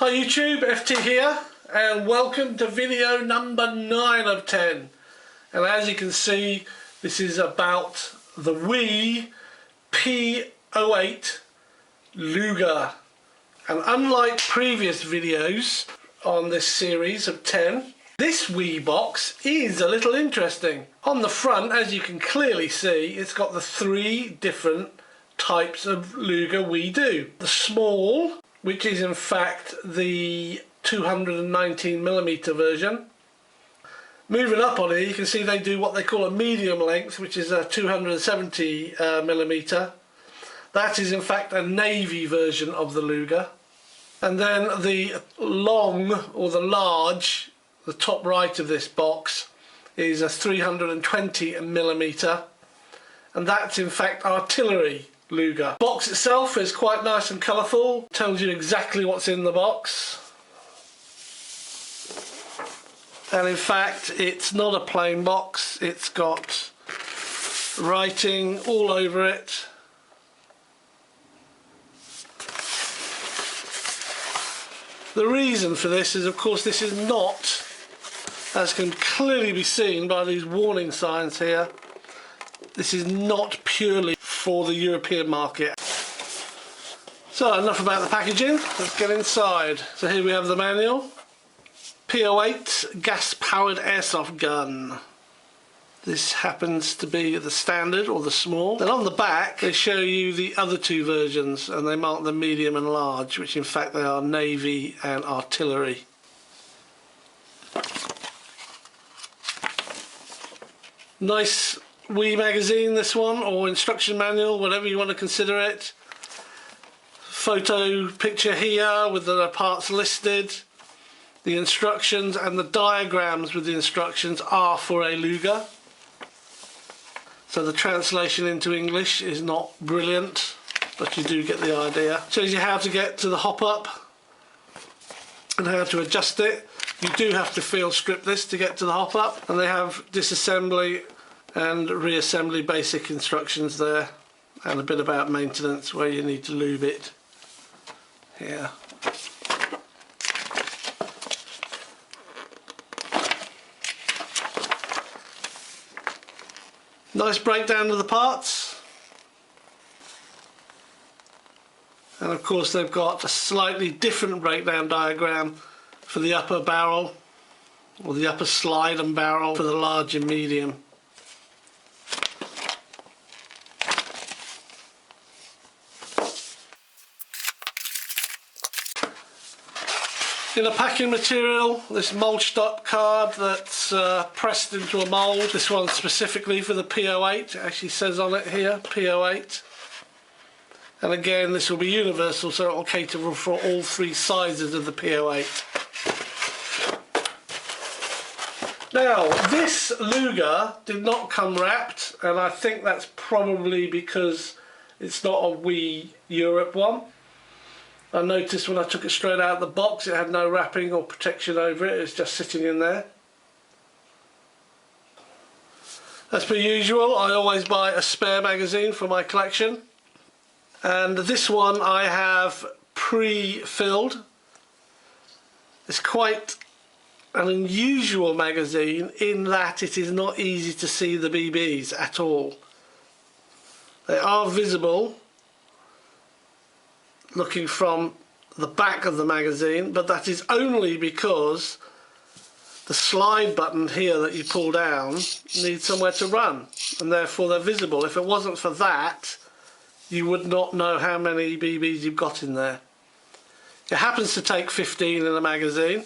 Hi YouTube, FT here, and welcome to video number 9 of 10. And as you can see, this is about the WE P08 Luger. And unlike previous videos on this series of 10, this WE box is a little interesting. On the front, as you can clearly see, it's got the 3 different types of Luger we do. The small, which is in fact the 219mm version. Moving up on here, you can see they do what they call a medium length, which is a 270mm. That is in fact a navy version of the Luger. And then the long, or the large, the top right of this box, is a 320mm, and that's in fact artillery Luger. The box itself is quite nice and colourful, tells you exactly what's in the box. And in fact, it's not a plain box, it's got writing all over it. The reason for this is, of course, this is not, as can clearly be seen by these warning signs here, this is not purely for the European market. So enough about the packaging, let's get inside. So here we have the manual. P08 gas powered airsoft gun. This happens to be the standard or the small. Then on the back they show you the other 2 versions, and they mark the medium and large, which in fact they are navy and artillery. Nice WE magazine, this one, or instruction manual, whatever you want to consider it. Photo picture here with the parts listed. The instructions and the diagrams with the instructions are for a Luger. So the translation into English is not brilliant, but you do get the idea. Shows you how to get to the hop-up and how to adjust it. You do have to field strip this to get to the hop-up, and they have disassembly and reassembly basic instructions there, and a bit about maintenance where you need to lube it here. Nice breakdown of the parts, and of course they've got a slightly different breakdown diagram for the upper barrel, or the upper slide and barrel for the large and medium. In a packing material, this mulched up card that's pressed into a mould. This one specifically for the P08, it actually says on it here, P08. And again, this will be universal, so it will cater for all 3 sizes of the P08. Now, this Luger did not come wrapped, and I think that's probably because it's not a WE Europe one. I noticed when I took it straight out of the box it had no wrapping or protection over it, it's just sitting in there. As per usual, I always buy a spare magazine for my collection, and this one I have pre-filled. It's quite an unusual magazine in that it is not easy to see the BBs at all. They are visible looking from the back of the magazine, but that is only because the slide button here that you pull down needs somewhere to run, and therefore they're visible. If it wasn't for that, you would not know how many BBs you've got in there. It happens to take 15 in a magazine,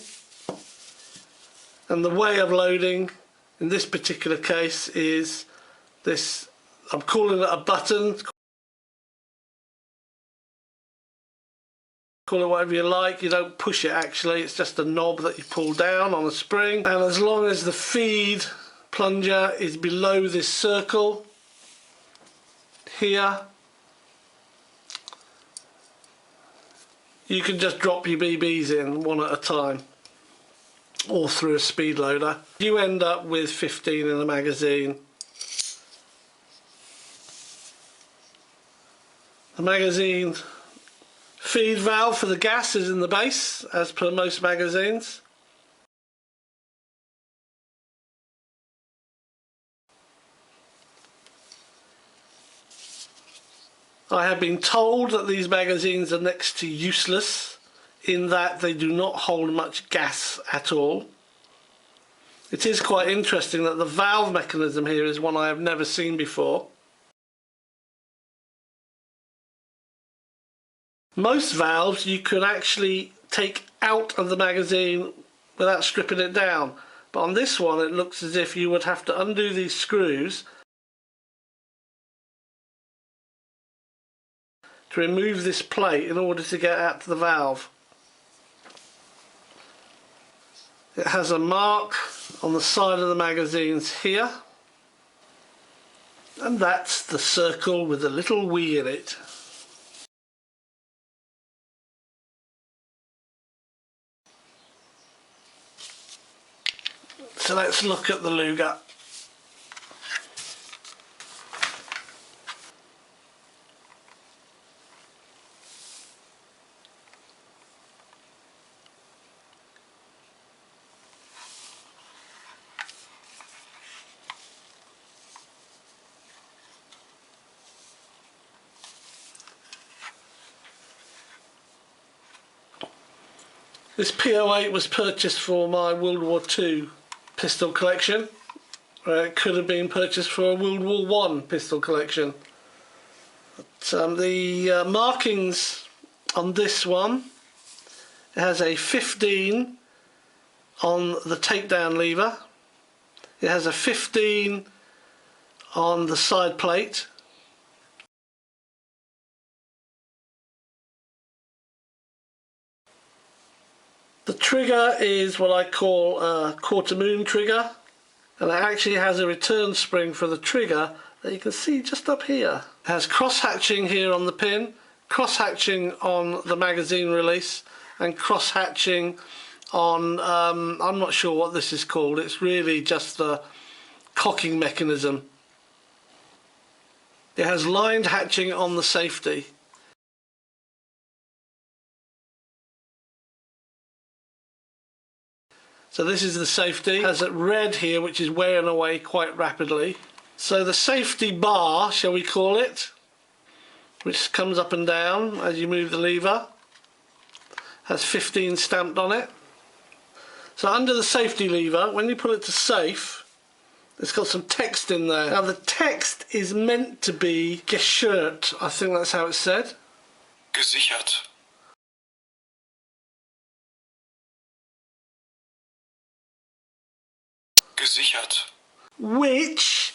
and the way of loading in this particular case is this, I'm calling it a button, call it whatever you like, you don't push it actually, it's just a knob that you pull down on a spring, and as long as the feed plunger is below this circle here, you can just drop your BBs in one at a time, or through a speed loader. You end up with 15 in the magazine. The magazine feed valve for the gas is in the base, as per most magazines. I have been told that these magazines are next to useless in that they do not hold much gas at all. It is quite interesting that the valve mechanism here is one I have never seen before. Most valves you can actually take out of the magazine without stripping it down, but on this one it looks as if you would have to undo these screws to remove this plate in order to get out to the valve. It has a mark on the side of the magazines here, and that's the circle with the little WE in it. So let's look at the Luger. This P08 was purchased for my World War II pistol collection. It could have been purchased for a World War I pistol collection. But, the markings on this one, it has a 15 on the takedown lever. It has a 15 on the side plate. The trigger is what I call a quarter moon trigger, and it actually has a return spring for the trigger that you can see just up here. It has cross hatching here on the pin, cross hatching on the magazine release, and cross hatching on, I'm not sure what this is called, it's really just the cocking mechanism. It has lined hatching on the safety. So this is the safety. It has a red here which is wearing away quite rapidly. So the safety bar, shall we call it, which comes up and down as you move the lever, has 15 stamped on it. So under the safety lever, when you put it to safe, it's got some text in there. Now the text is meant to be gesichert, I think that's how it's said. Gesichert. Gesichert. Which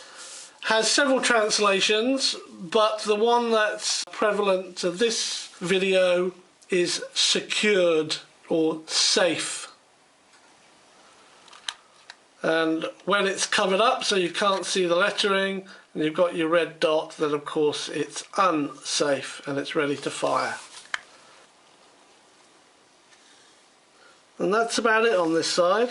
has several translations, but the one that's prevalent to this video is secured or safe. And when it's covered up so you can't see the lettering and you've got your red dot, then of course it's unsafe and it's ready to fire. And that's about it on this side.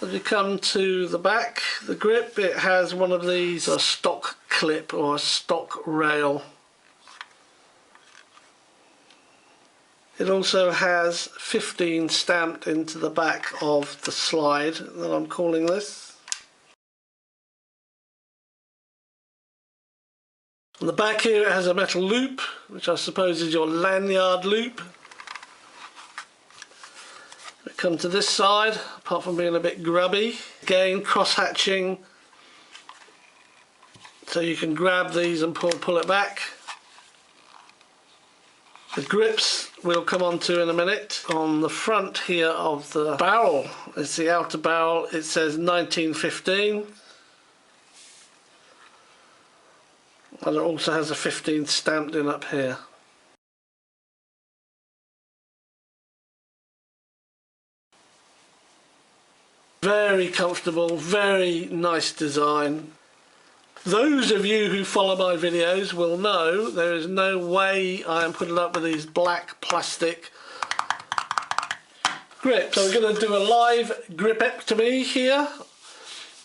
As you come to the back, the grip, it has one of these, a stock clip or a stock rail. It also has 15 stamped into the back of the slide that I'm calling this. On the back here it has a metal loop, which I suppose is your lanyard loop. We come to this side, apart from being a bit grubby, again cross hatching, so you can grab these and pull it back. The grips we'll come on to in a minute. On the front here of the barrel, it's the outer barrel, it says 1915, and it also has a 15 stamped in up here. Very comfortable, very nice design. Those of you who follow my videos will know there is no way I am putting up with these black plastic grips. So we're going to do a live gripectomy here,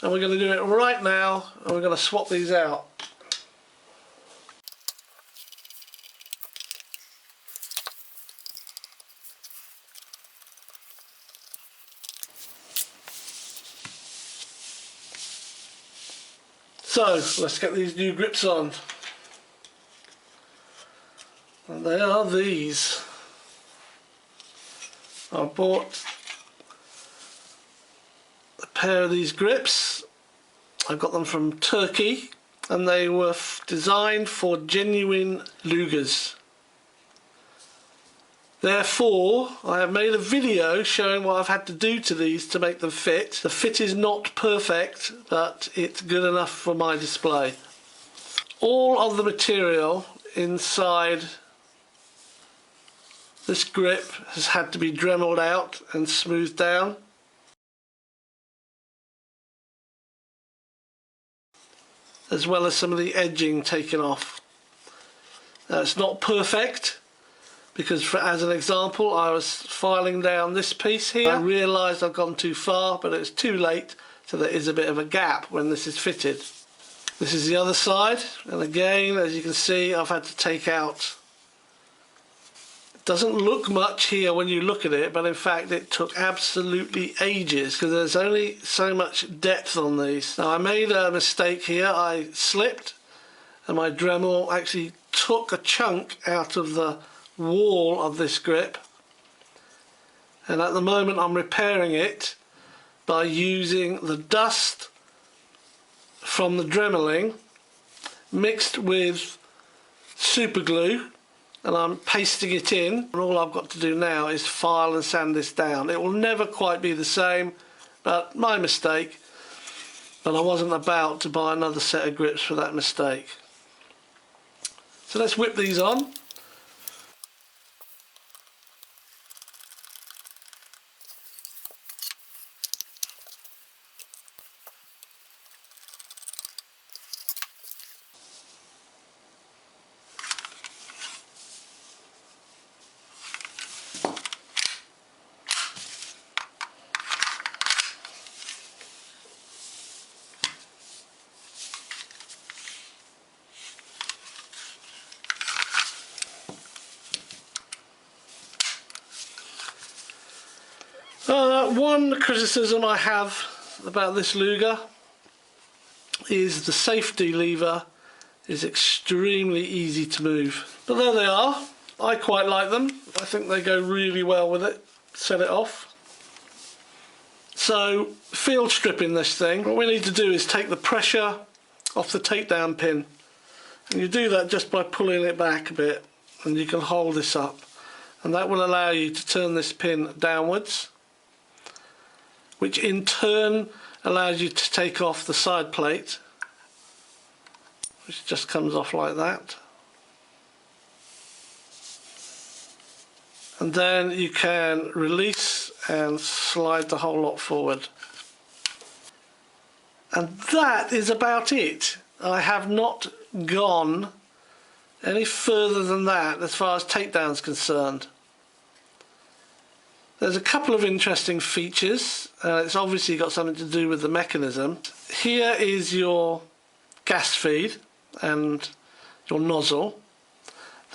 and we're going to do it right now, and we're going to swap these out. So let's get these new grips on. And they are these. I bought a pair of these grips. I got them from Turkey and they were designed for genuine Lugers. Therefore, I have made a video showing what I've had to do to these to make them fit. The fit is not perfect, but it's good enough for my display. All of the material inside this grip has had to be dremeled out and smoothed down. As well as some of the edging taken off. Now it's not perfect, because as an example, I was filing down this piece here. I realised I've gone too far, but it's too late, so there is a bit of a gap when this is fitted. This is the other side, and again, as you can see, I've had to take out. It doesn't look much here when you look at it, but in fact it took absolutely ages, because there's only so much depth on these. Now I made a mistake here. I slipped, and my Dremel actually took a chunk out of the wall of this grip, and at the moment I'm repairing it by using the dust from the dremeling mixed with super glue, and I'm pasting it in, and all I've got to do now is file and sand this down. It will never quite be the same, but my mistake, but I wasn't about to buy another set of grips for that mistake. So let's whip these on. One criticism I have about this Luger is the safety lever is extremely easy to move. But there they are. I quite like them. I think they go really well with it. Set it off. So, field stripping this thing, what we need to do is take the pressure off the takedown pin. And you do that just by pulling it back a bit, and you can hold this up. And that will allow you to turn this pin downwards, which in turn allows you to take off the side plate, which just comes off like that. And then you can release and slide the whole lot forward. And that is about it. I have not gone any further than that as far as takedown is concerned. There's a couple of interesting features. It's obviously got something to do with the mechanism. Here is your gas feed and your nozzle.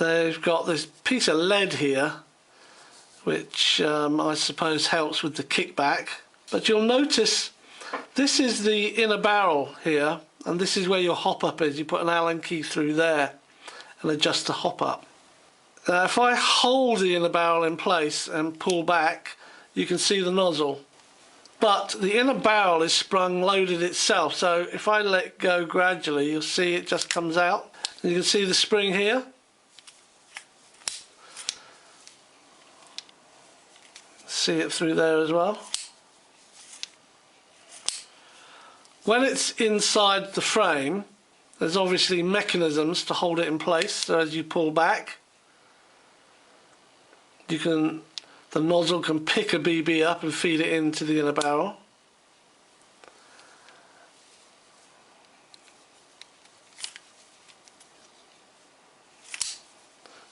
They've got this piece of lead here, which I suppose helps with the kickback. But you'll notice this is the inner barrel here, and this is where your hop up is. You put an Allen key through there and adjust the hop up. Now if I hold the inner barrel in place and pull back, you can see the nozzle. But the inner barrel is sprung loaded itself, so if I let go gradually, you'll see it just comes out. And you can see the spring here. See it through there as well. When it's inside the frame, there's obviously mechanisms to hold it in place, so as you pull back, the nozzle can pick a BB up and feed it into the inner barrel.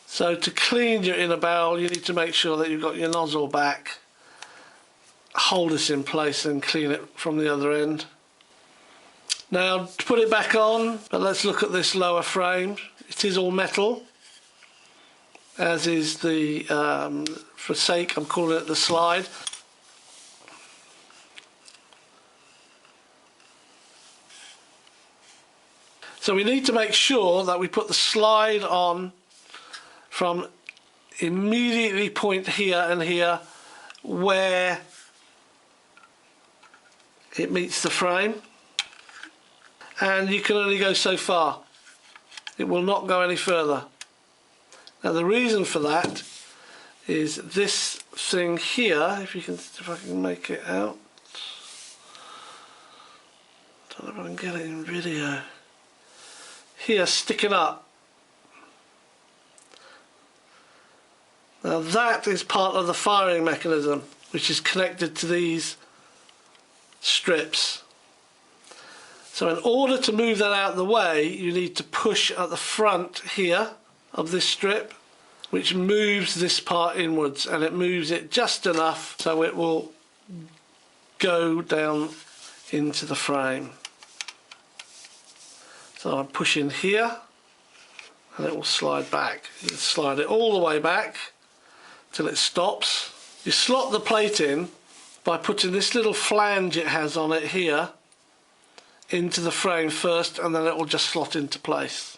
So to clean your inner barrel, you need to make sure that you've got your nozzle back, hold this in place and clean it from the other end. Now to put it back on, but let's look at this lower frame. It is all metal, as is the, for sake I'm calling it the slide. So we need to make sure that we put the slide on from immediately point here and here where it meets the frame, and you can only go so far. It will not go any further. Now the reason for that is this thing here, if I can make it out. Don't know if I can get it in video. Here, sticking up. Now that is part of the firing mechanism, which is connected to these strips. So in order to move that out of the way, you need to push at the front here of this strip, which moves this part inwards, and it moves it just enough so it will go down into the frame. So I'm pushing here and it will slide back. You slide it all the way back till it stops. You slot the plate in by putting this little flange it has on it here into the frame first, and then it will just slot into place.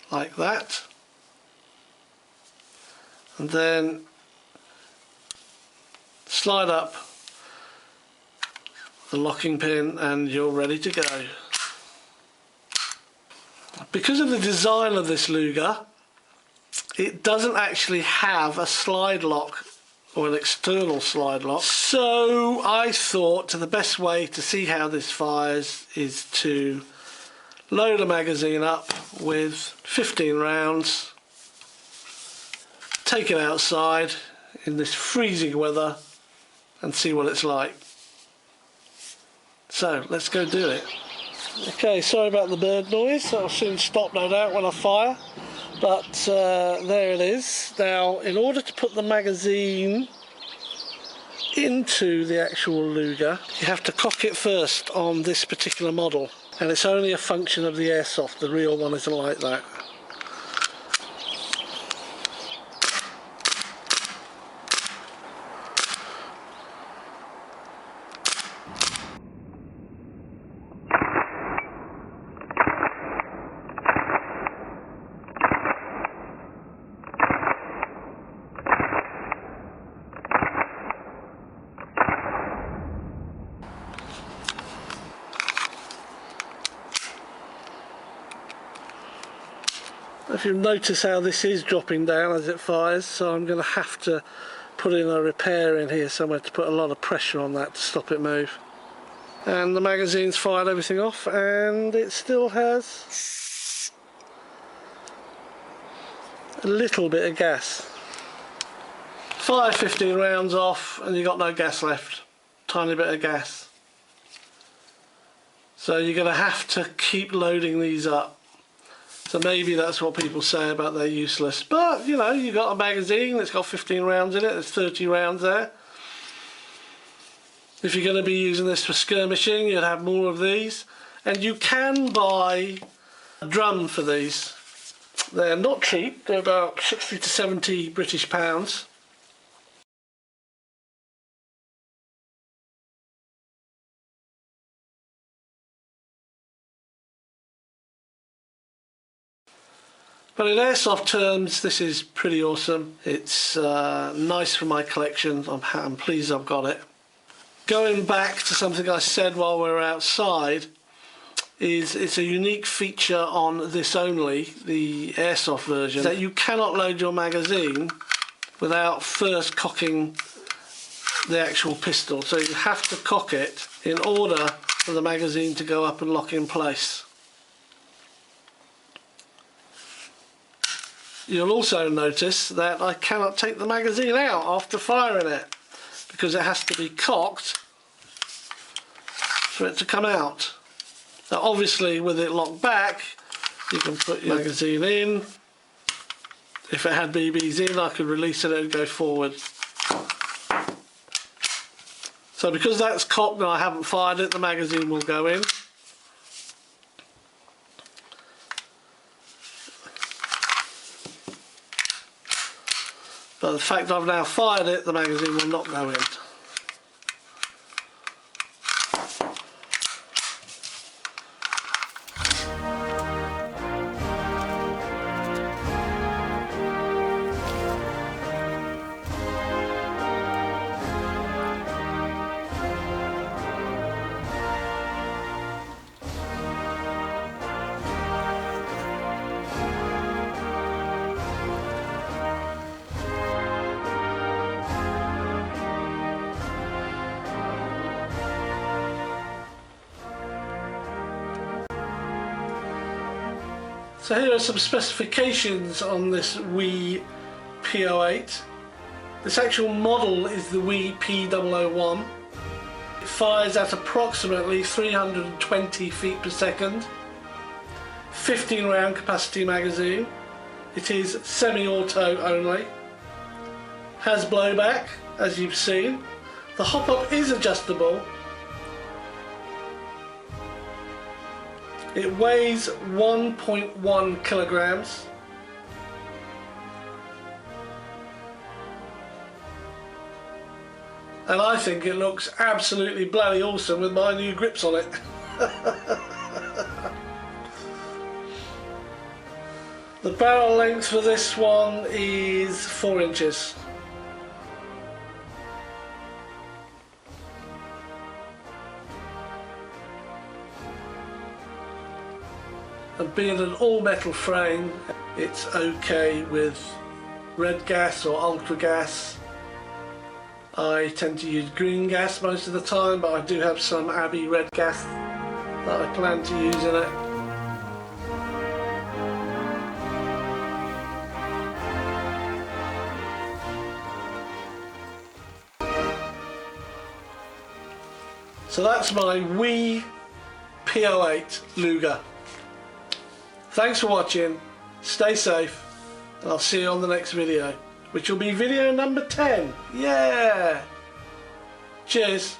Like that. And then slide up the locking pin and you're ready to go. Because of the design of this Luger, it doesn't actually have a slide lock or an external slide lock, so I thought the best way to see how this fires is to load a magazine up with 15 rounds, take it outside in this freezing weather and see what it's like. So let's go do it. Okay, sorry about the bird noise, that'll soon stop no doubt when I fire, but there it is. Now in order to put the magazine into the actual Luger, you have to cock it first on this particular model, and it's only a function of the Airsoft. The real one isn't like that. If you notice how this is dropping down as it fires, so I'm going to have to put in a repair in here somewhere to put a lot of pressure on that to stop it move. And the magazine's fired everything off, and it still has a little bit of gas. Fire 15 rounds off and you got no gas left. Tiny bit of gas. So you're going to have to keep loading these up. So maybe that's what people say about they're useless. But, you know, you've got a magazine that's got 15 rounds in it, there's 30 rounds there. If you're going to be using this for skirmishing, you'd have more of these. And you can buy a drum for these. They're not cheap, they're about 60 to 70 British pounds. But in Airsoft terms, this is pretty awesome. It's nice for my collection. I'm pleased I've got it. Going back to something I said while we were outside, it's a unique feature on this only, the Airsoft version, that you cannot load your magazine without first cocking the actual pistol. So you have to cock it in order for the magazine to go up and lock in place. You'll also notice that I cannot take the magazine out after firing it because it has to be cocked for it to come out. Now obviously with it locked back you can put your magazine in. If it had BBs in I could release it and go forward. So because that's cocked and I haven't fired it, the magazine will go in. But the fact I've now fired it, the magazine will not go in. So here are some specifications on this WE P08. This actual model is the WE P001. It fires at approximately 320 feet per second. 15 round capacity magazine. It is semi-auto only. Has blowback, as you've seen. The hop-up is adjustable. It weighs 1.1 kilograms. And I think it looks absolutely bloody awesome with my new grips on it. The barrel length for this one is 4 inches. And being an all-metal frame, it's okay with red gas or ultra gas. I tend to use green gas most of the time, but I do have some Abbey red gas that I plan to use in it. So that's my WE P08 Luger. Thanks for watching, stay safe, and I'll see you on the next video, which will be video number 10. Yeah! Cheers.